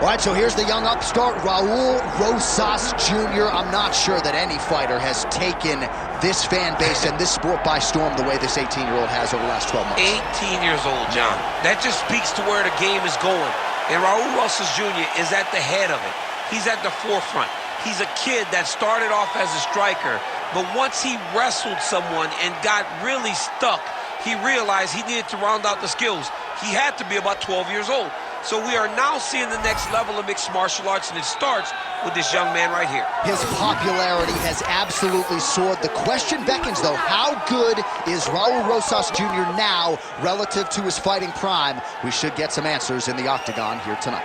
All right, so here's the young upstart, Raul Rosas Jr. I'm not sure that any fighter has taken this fan base and this sport by storm the way this 18-year-old has over the last 12 months. 18 years old, John. That just speaks to where the game is going. And Raul Rosas Jr. is at the head of it. He's at the forefront. He's a kid that started off as a striker, but once he wrestled someone and got really stuck, he realized he needed to round out the skills. He had to be about 12 years old. So we are now seeing the next level of mixed martial arts, and it starts with this young man right here. His popularity has absolutely soared. The question beckons, though, how good is Raul Rosas Jr. now relative to his fighting prime? We should get some answers in the octagon here tonight.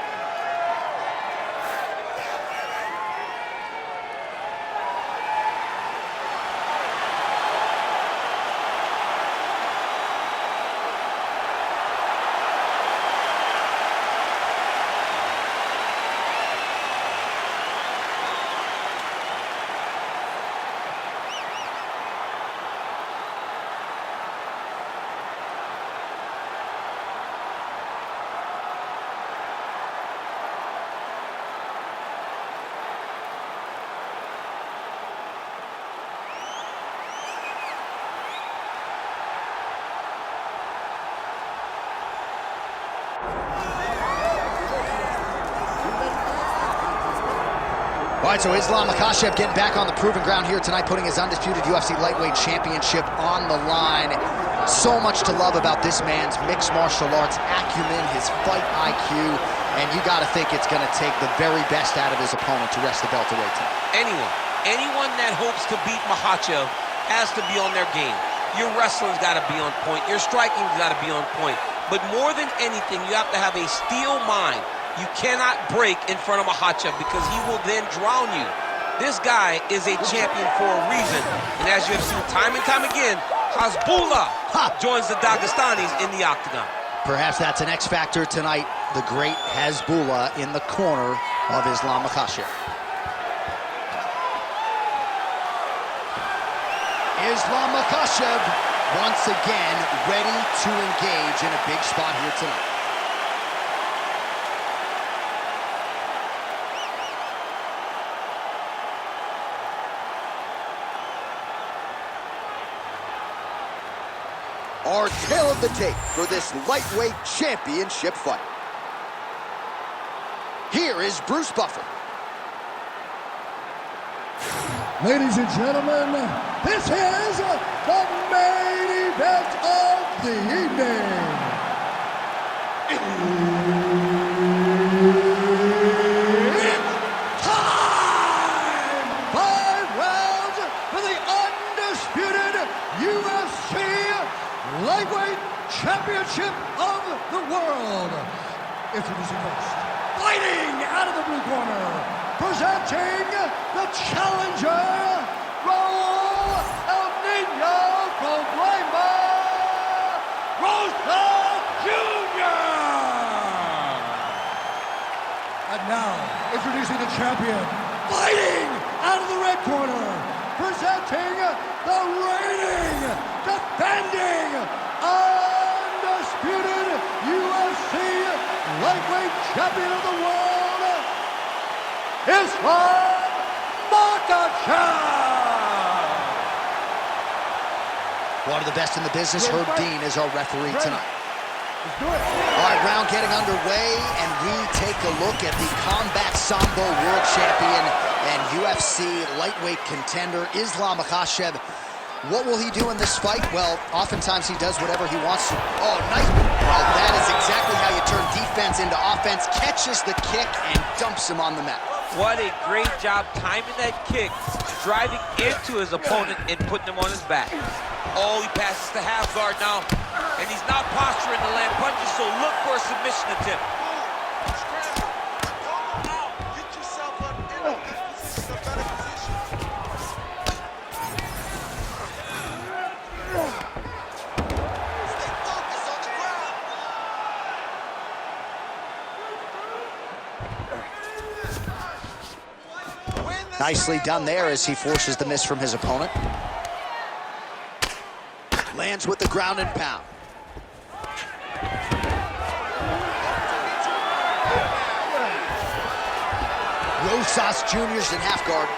All right, so Islam Makhachev getting back on the proving ground here tonight, putting his undisputed UFC lightweight championship on the line. So much to love about this man's mixed martial arts acumen, his fight IQ, and you got to think it's going to take the very best out of his opponent to wrest the belt away tonight. Anyone that hopes to beat Makhachev has to be on their game. Your wrestling's got to be on point. Your striking's got to be on point. But more than anything, you have to have a steel mind. You cannot break in front of Makhachev because he will then drown you. This guy is a champion for a reason. And as you have seen time and time again, Hasbullah joins the Dagestanis in the octagon. Perhaps that's an X factor tonight. The great Hasbullah in the corner of Islam Makhachev. Islam Makhachev once again ready to engage in a big spot here tonight. Our tail of the tape for this lightweight championship fight. Here is Bruce Buffer. Ladies and gentlemen, this is the main event of the evening. It's time! 5 rounds for the undisputed UFC Lightweight Championship of the world. Introducing first, fighting out of the blue corner, presenting the challenger, Raul El Niño Problema Rosas Jr. And now, introducing the champion, fighting out of the red corner, presenting the reigning, defending, undisputed UFC lightweight champion of the world, Islam Makhachev. One of the best in the business, Herb Dean, is our referee tonight. All right, round getting underway, and we take a look at the Combat Sambo World Champion and UFC lightweight contender, Islam Makhachev. What will he do in this fight? Well, oftentimes he does whatever he wants to. Oh, nice. Well, that is exactly how you turn defense into offense. Catches the kick and dumps him on the mat. What a great job timing that kick, driving into his opponent and putting him on his back. Oh, he passes the half guard now, and he's not posturing to land punches, so look for a submission attempt. Nicely done there as he forces the miss from his opponent. Lands with the ground and pound. Rosas Jr.'s in half guard.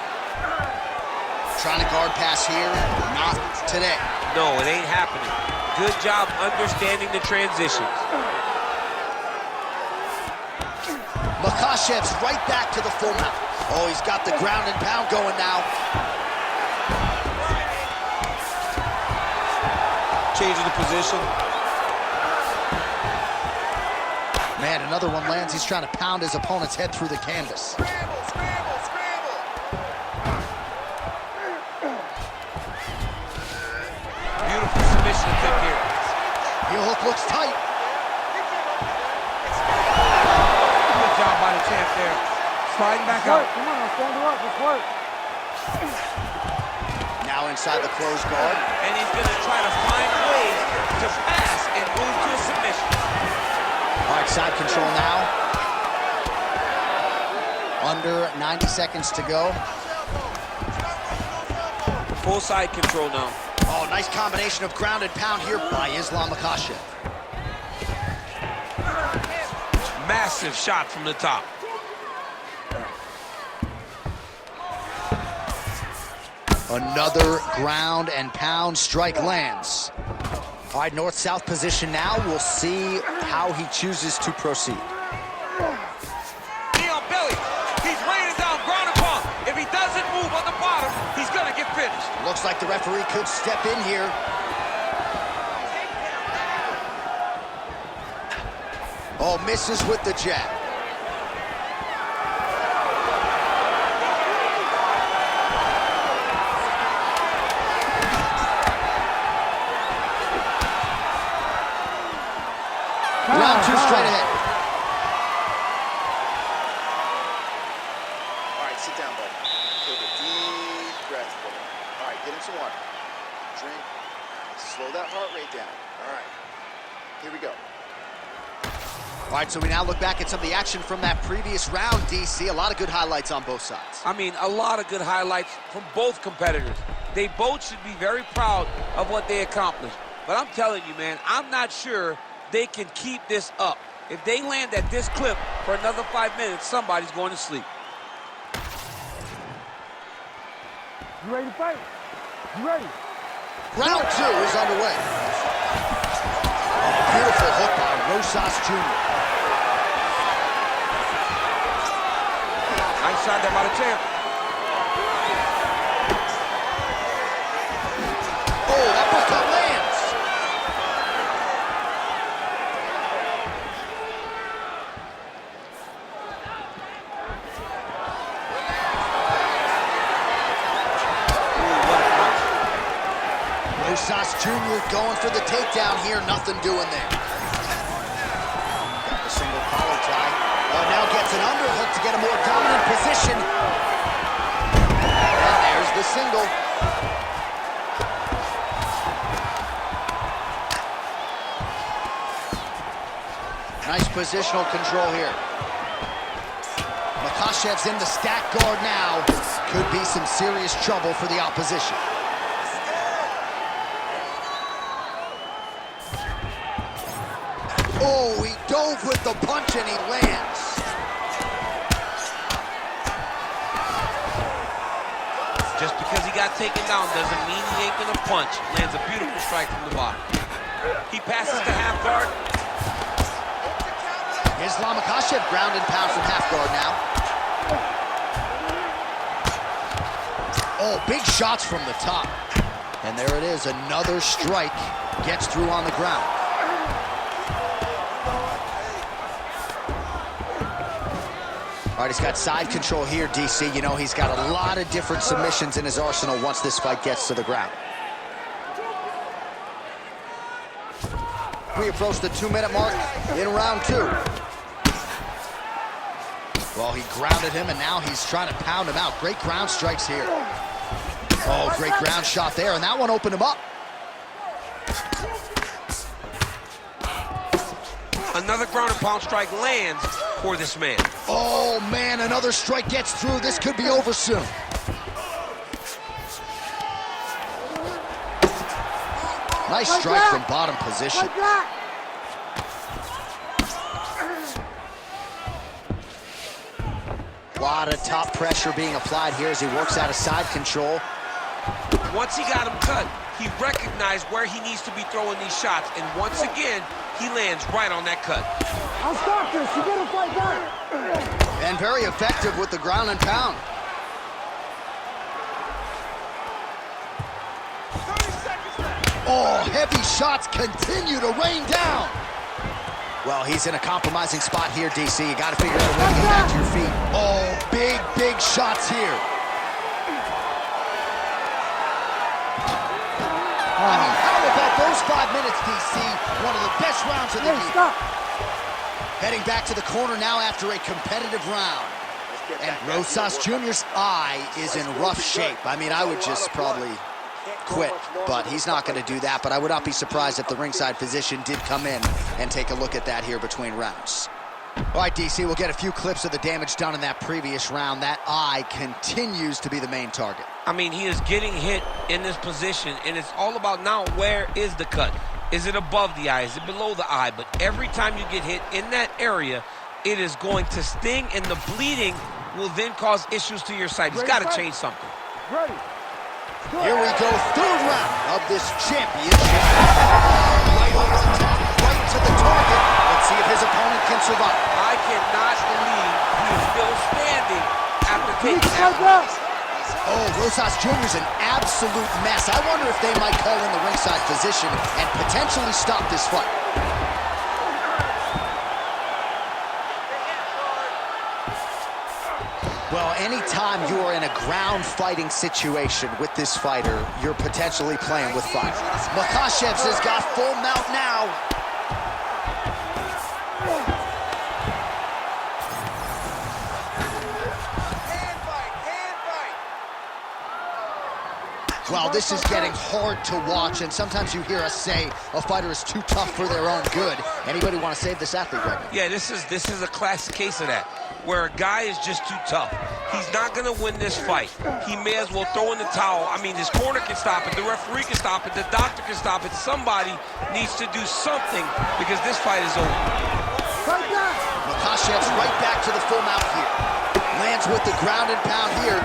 Trying to guard pass here, not today. No, it ain't happening. Good job understanding the transitions. Makhachev's right back to the full mount. Oh, he's got the ground and pound going now. Changing the position. Man, another one lands. He's trying to pound his opponent's head through the canvas. Scramble, scramble, scramble. Beautiful submission attempt here. Heel hook looks tight. Good job by the champ there. Sliding back out. Come on, stand her up. Let's work. Now inside the closed guard. And he's going to try to find ways to pass and move to a submission. All right, side control now. Under 90 seconds to go. Full side control now. Oh, nice combination of ground and pound here by Islam Makhachev. Massive shot from the top. Another ground and pound strike lands. All right, north-south position now. We'll see how he chooses to proceed. Knee on belly. He's raining down ground and pound. If he doesn't move on the bottom, he's going to get finished. Looks like the referee could step in here. Oh, misses with the jab. Round two straight ahead. All right, sit down, buddy. Take a deep breath, buddy. All right, get him some water. Drink. Slow that heart rate down. All right. Here we go. All right, so we now look back at some of the action from that previous round, DC. A lot of good highlights on both sides. I mean, a lot of good highlights from both competitors. They both should be very proud of what they accomplished. But I'm telling you, man, I'm not sure they can keep this up. If they land at this clip for another 5 minutes, somebody's going to sleep. You ready to fight? You ready? Round two is underway. Beautiful hook by Rosas Jr. Nice shot there by the champ. Oh, that uppercut lands. Rosas Jr. going for the takedown here. Nothing doing there. Got the single collar tie. Oh, now gets an underhook to get a more dominant position. And there's the single. Nice positional control here. Makhachev's in the stack guard now. Could be some serious trouble for the opposition. Oh, he dove with the punch and he lands. Just because he got taken down doesn't mean he ain't gonna punch. Lands a beautiful strike from the bottom. He passes to half guard. Islam Makhachev ground and pound from half guard now. Oh, big shots from the top. And there it is, another strike gets through on the ground. All right, he's got side control here, DC. You know, he's got a lot of different submissions in his arsenal once this fight gets to the ground. We approach the 2-minute mark in round two. Well, he grounded him, and now he's trying to pound him out. Great ground strikes here. Oh, great ground shot there, and that one opened him up. Another ground and pound strike lands for this man. Oh, man, another strike gets through. This could be over soon. Nice strike from bottom position. lot of top pressure being applied here as he works out of side control. Once he got him cut, he recognized where he needs to be throwing these shots, and once again, he lands right on that cut. I'll stop this. You gotta fight back. And very effective with the ground and pound. 30 seconds left. Oh, heavy shots continue to rain down. Well, he's in a compromising spot here, DC. You got to figure out a way to get back to your feet. Oh, big shots here. I mean, how about those 5 minutes, DC? One of the best rounds of the year. Stop. Heading back to the corner now after a competitive round. And Rosas Jr.'s eye is in rough shape. I mean, I would just probably quit, but he's not going to do that. But I would not be surprised if the ringside physician did come in and take a look at that here between rounds. All right, DC, we'll get a few clips of the damage done in that previous round. That eye continues to be the main target. I mean, he is getting hit in this position, and it's all about now, where is the cut? Is it above the eye? Is it below the eye? But every time you get hit in that area, it is going to sting, and the bleeding will then cause issues to your sight. He's got to change something. Ready. Here we go, third round of this championship. Right over the top, right to the target. Let's see if his opponent can survive. I cannot believe he is still standing after taking that. Oh, Rosas Jr.'s an absolute mess. I wonder if they might call in the ringside physician and potentially stop this fight. Well, anytime you are in a ground fighting situation with this fighter, you're potentially playing with fire. Makhachev has got full mount now. Well, this is getting hard to watch, and sometimes you hear us say a fighter is too tough for their own good. Anybody want to save this athlete right now? Yeah, this is a classic case of that, where a guy is just too tough. He's not going to win this fight. He may as well throw in the towel. I mean, his corner can stop it, the referee can stop it, the doctor can stop it. Somebody needs to do something because this fight is over. Makhachev's right back to the full mount here. Lands with the ground and pound here.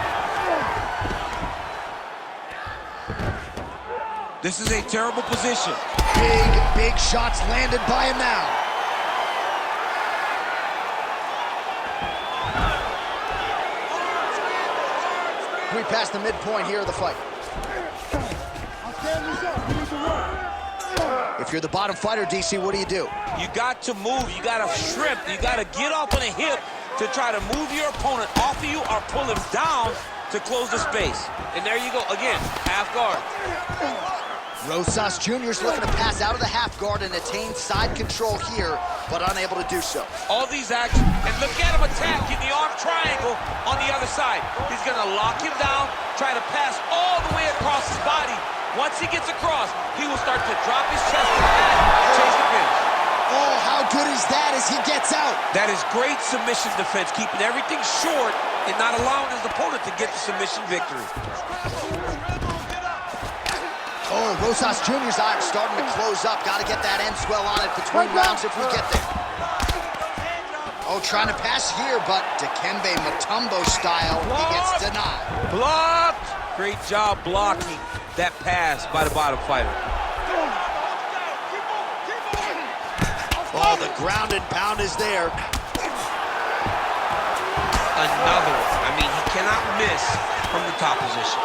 This is a terrible position. Big shots landed by him now. We passed the midpoint here of the fight. If you're the bottom fighter, DC, what do? You got to move, you got to shrimp, you got to get off on a hip to try to move your opponent off of you or pull him down to close the space. And there you go, again, half guard. Rosas Jr.'s looking to pass out of the half guard and attain side control here, but unable to do so. All these actions, and look at him attacking the arm triangle on the other side. He's gonna lock him down, try to pass all the way across his body. Once he gets across, he will start to drop his chest to the mat and chase the finish. Oh, how good is that as he gets out? That is great submission defense, keeping everything short and not allowing his opponent to get the submission victory. Oh, Rosas Jr.'s eye starting to close up. Got to get that end swell on it between rounds if we get there. Oh, trying to pass here, but Dikembe Mutombo style, he gets denied. Blocked! Great job blocking that pass by the bottom fighter. Oh, the ground and pound is there. Another one. I mean, he cannot miss from the top position.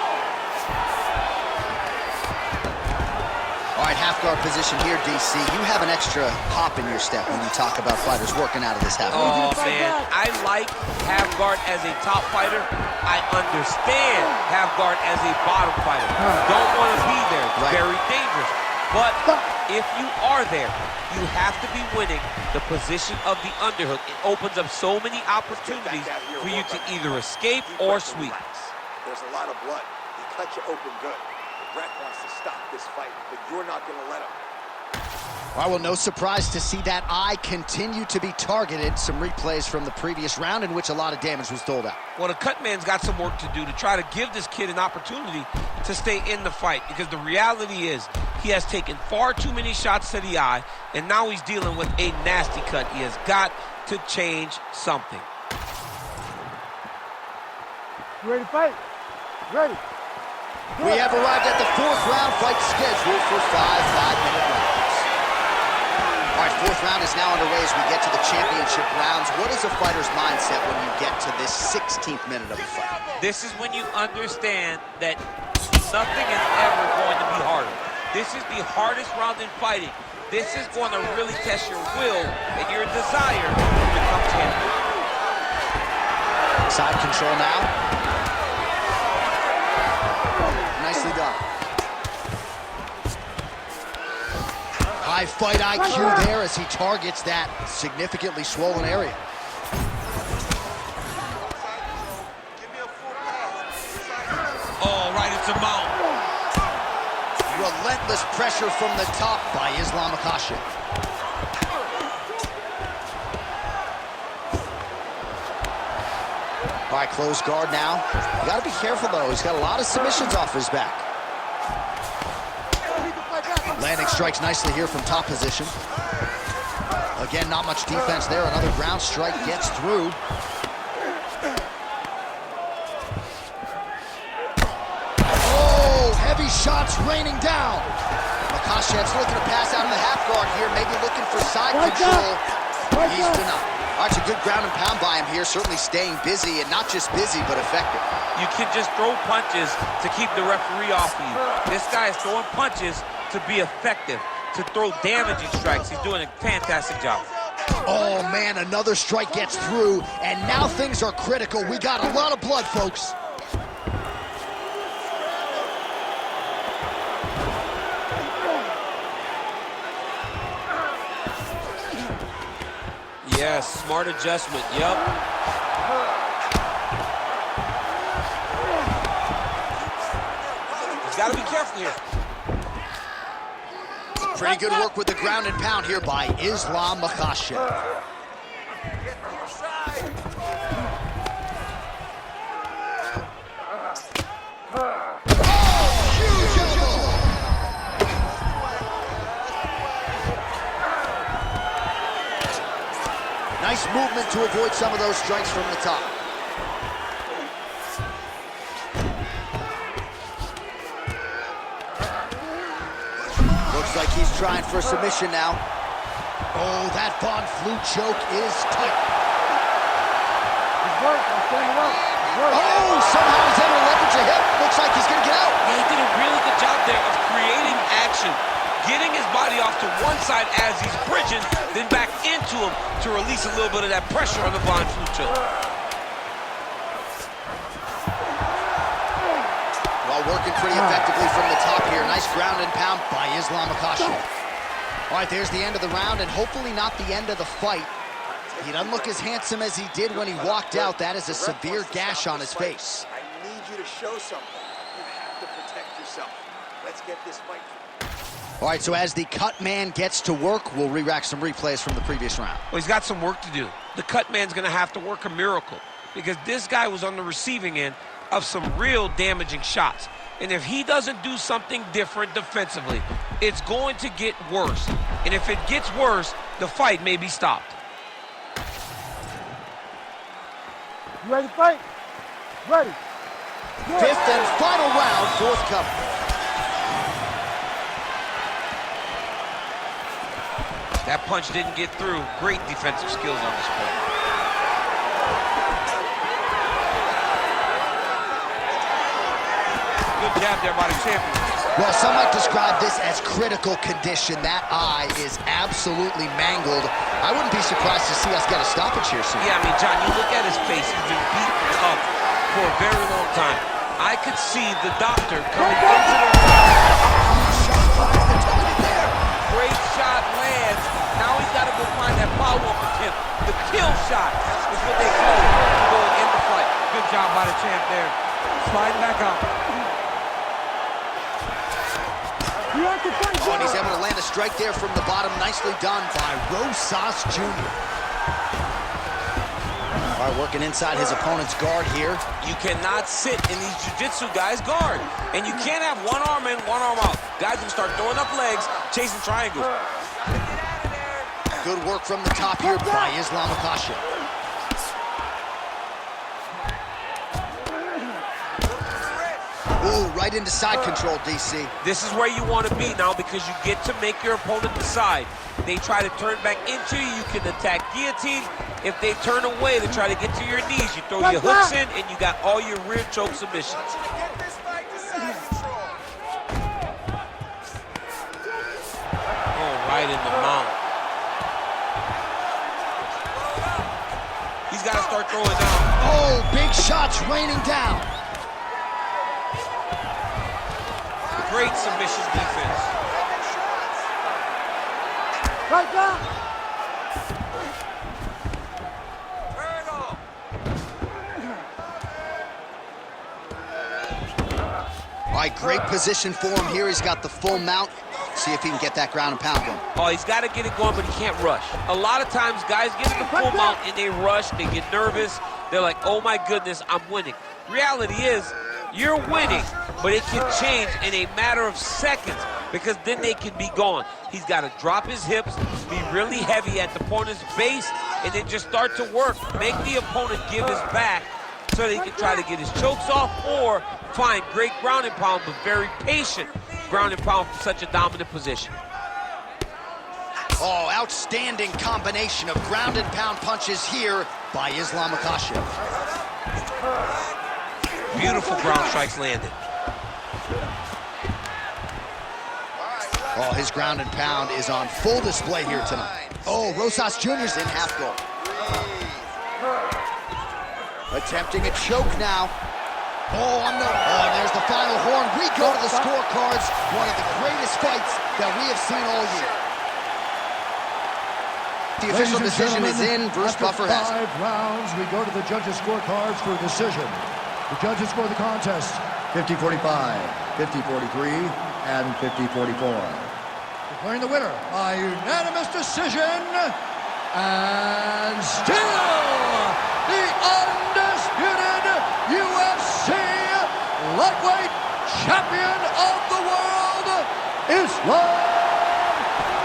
All right, half guard position here, DC. You have an extra hop in your step when you talk about fighters working out of this half guard. Oh, man, I like half guard as a top fighter. I understand half guard as a bottom fighter. Don't want to be there. It's very dangerous. But if you are there, you have to be winning the position of the underhook. It opens up so many opportunities for you to either escape or sweep. There's a lot of blood. He cut you open good. The ref wants to stop this fight, but you're not going to let him. All right, well, no surprise to see that eye continue to be targeted. Some replays from the previous round in which a lot of damage was doled out. Well, the cut man's got some work to do to try to give this kid an opportunity to stay in the fight, because the reality is he has taken far too many shots to the eye, and now he's dealing with a nasty cut. He has got to change something. You ready to fight? Ready. We have arrived at the 4th round fight scheduled for 5 5-minute rounds. All right, 4th round is now underway as we get to the championship rounds. What is a fighter's mindset when you get to this 16th minute of the fight? This is when you understand that nothing is ever going to be harder. This is the hardest round in fighting. This is going to really test your will and your desire to become champion. Side control now. Nicely done. High fight IQ there as he targets that significantly swollen area. Oh, right into mount. Relentless pressure from the top by Islam Makhachev. All right, close guard now. You got to be careful, though. He's got a lot of submissions off his back. Landing strikes nicely here from top position. Again, not much defense there. Another ground strike gets through. Oh, heavy shots raining down. Makhachev's looking to pass out of the half guard here, maybe looking for side control. He's denied. All right, it's a good ground and pound by him here, certainly staying busy, and not just busy, but effective. You can just throw punches to keep the referee off of you. This guy is throwing punches to be effective, to throw damaging strikes. He's doing a fantastic job. Oh, man, another strike gets through, and now things are critical. We got a lot of blood, folks. Yes, smart adjustment, yep. He's got to be careful here. Pretty good work with the ground and pound here by Islam Makhachev. Nice movement to avoid some of those strikes from the top. Looks like he's trying for submission now. Oh, that Von Flue choke is tight. Oh, somehow he's able to leverage a hip. Looks like he's going to get out. Yeah, he did a really good job there of creating action, getting his body off to one side as he's bridging, then back into him to release a little bit of that pressure on the Von Flue choke. Well, working pretty effectively from the top here. Nice ground and pound by Islam Makhachev. All right, there's the end of the round, and hopefully not the end of the fight. He doesn't look as handsome as he did when he walked out. That is a severe gash on his face. I need you to show something. You have to protect yourself. Let's get this fight. All right, so as the cut man gets to work, we'll re-rack some replays from the previous round. Well, he's got some work to do. The cut man's going to have to work a miracle because this guy was on the receiving end of some real damaging shots. And if he doesn't do something different defensively, it's going to get worse. And if it gets worse, the fight may be stopped. You ready to fight? Ready. Good. 5th and final round, forthcoming. That punch didn't get through. Great defensive skills on display. Good jab there by the champion. Well, some might describe this as critical condition. That eye is absolutely mangled. I wouldn't be surprised to see us get a stoppage here soon. Yeah, I mean, John, you look at his face. He's been beaten up for a very long time. I could see the doctor coming into the great shot lands. Now he's got to go find that follow-up attempt. The kill shot is what they call it to go and end the fight. Good job by the champ there. Sliding back out. Oh, and he's able to land a strike there from the bottom. Nicely done by Rosas Jr. All right, working inside his opponent's guard here. You cannot sit in these jiu-jitsu guys' guard. And you can't have one arm in, one arm out. Guys will start throwing up legs, chasing triangles. Good work from the top here by Islam Makhachev. Ooh, right into side control, DC. This is where you want to be now because you get to make your opponent decide. They try to turn back into you, you can attack guillotine. If they turn away to try to get to your knees, you throw your hooks in and you got all your rear choke submissions. Oh, right in the mount. He's got to start throwing down. Oh, big shots raining down. Great submission defense. Right down. All right, great position for him here. He's got the full mount. See if he can get that ground and pound going. Oh, he's got to get it going, but he can't rush. A lot of times, guys get in the full mount and they rush, they get nervous. They're like, oh my goodness, I'm winning. Reality is, you're winning, but it can change in a matter of seconds because then they can be gone. He's got to drop his hips, be really heavy at the opponent's base, and then just start to work. Make the opponent give his back so they can try to get his chokes off or find great ground and pound, but very patient ground and pound from such a dominant position. Oh, outstanding combination of ground and pound punches here by Islam Makhachev. Beautiful ground strikes landed. Oh, his ground and pound is on full display here tonight. Oh, Rosas Jr.'s in half guard. Attempting a choke now. Oh, and there's the final horn. We go to the scorecards. One of the greatest fights that we have seen all year. The official decision is in. Bruce Buffer has it. 5 rounds, we go to the judges' scorecards for a decision. The judges score the contest 50-45, 50-43, and 50-44. Declaring the winner by unanimous decision, and still the undisputed UFC lightweight champion of the world, Islam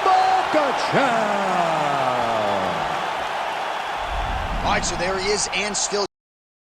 Makhachev. All right, so there he is, and still